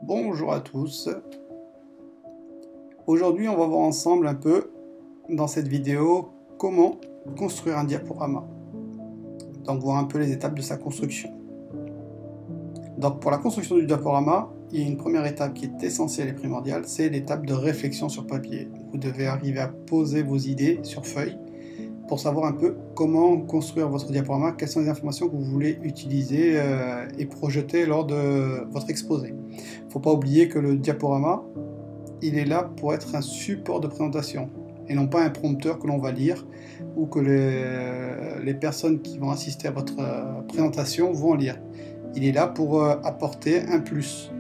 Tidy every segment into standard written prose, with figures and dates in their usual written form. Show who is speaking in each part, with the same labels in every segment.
Speaker 1: Bonjour à tous. Aujourd'hui, on va voir ensemble un peu, dans cette vidéo, comment construire un diaporama. Donc, voir un peu les étapes de sa construction. Donc, pour la construction du diaporama, il y a une première étape qui est essentielle et primordiale, c'est l'étape de réflexion sur papier. Vous devez arriver à poser vos idées sur feuille pour savoir un peu comment construire votre diaporama, quelles sont les informations que vous voulez utiliser et projeter lors de votre exposé. Il ne faut pas oublier que le diaporama, il est là pour être un support de présentation et non pas un prompteur que l'on va lire ou que les personnes qui vont assister à votre présentation vont lire. Il est là pour apporter un plus.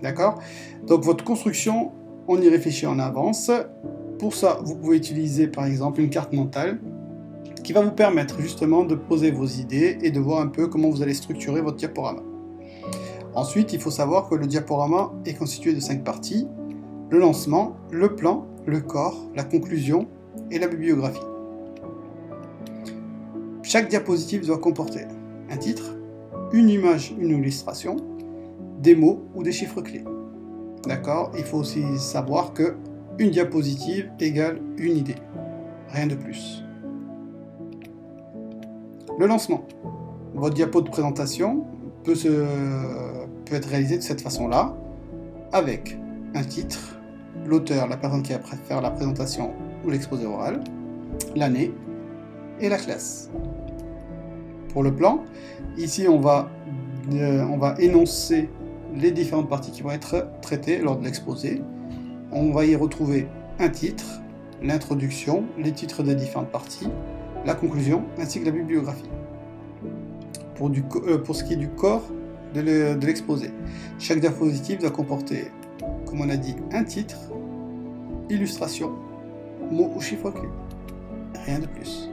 Speaker 1: D'accord? Donc votre construction, on y réfléchit en avance. Pour ça, vous pouvez utiliser par exemple une carte mentale qui va vous permettre justement de poser vos idées et de voir un peu comment vous allez structurer votre diaporama. Ensuite, il faut savoir que le diaporama est constitué de 5 parties: le lancement, le plan, le corps, la conclusion et la bibliographie. Chaque diapositive doit comporter un titre, une image, une illustration, des mots ou des chiffres clés. D'accord? Il faut aussi savoir que une diapositive égale une idée, rien de plus. Le lancement. Votre diapo de présentation peut être réalisé de cette façon-là, avec un titre, l'auteur, la personne qui va faire la présentation ou l'exposé oral, l'année et la classe. Pour le plan, ici on va énoncer les différentes parties qui vont être traitées lors de l'exposé. On va y retrouver un titre, l'introduction, les titres des différentes parties, la conclusion ainsi que la bibliographie. Pour ce qui est du corps de l'exposé, chaque diapositive doit comporter, comme on a dit, un titre, illustration, mots ou chiffres clés. Rien de plus.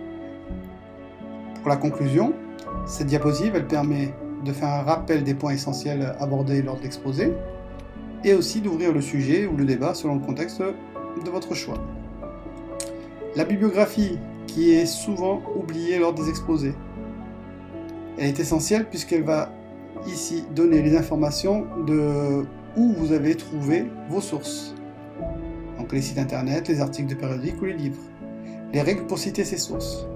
Speaker 1: Pour la conclusion, cette diapositive, elle permet de faire un rappel des points essentiels abordés lors de l'exposé et aussi d'ouvrir le sujet ou le débat selon le contexte de votre choix. La bibliographie, qui est souvent oubliée lors des exposés, elle est essentielle puisqu'elle va ici donner les informations de où vous avez trouvé vos sources. Donc les sites internet, les articles de périodiques ou les livres. Les règles pour citer ces sources.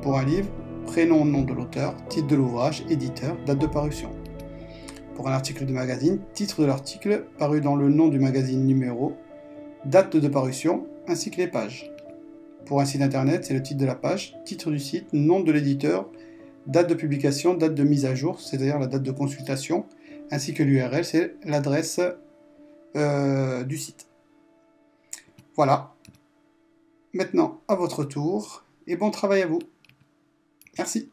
Speaker 1: Pour un livre, prénom, nom de l'auteur, titre de l'ouvrage, éditeur, date de parution. Pour un article de magazine, titre de l'article, paru dans le nom du magazine, numéro, date de parution, ainsi que les pages. Pour un site internet, c'est le titre de la page, titre du site, nom de l'éditeur, date de publication, date de mise à jour, c'est-à-dire la date de consultation, ainsi que l'URL, c'est l'adresse du site. Voilà. Maintenant, à votre tour, et bon travail à vous. Merci.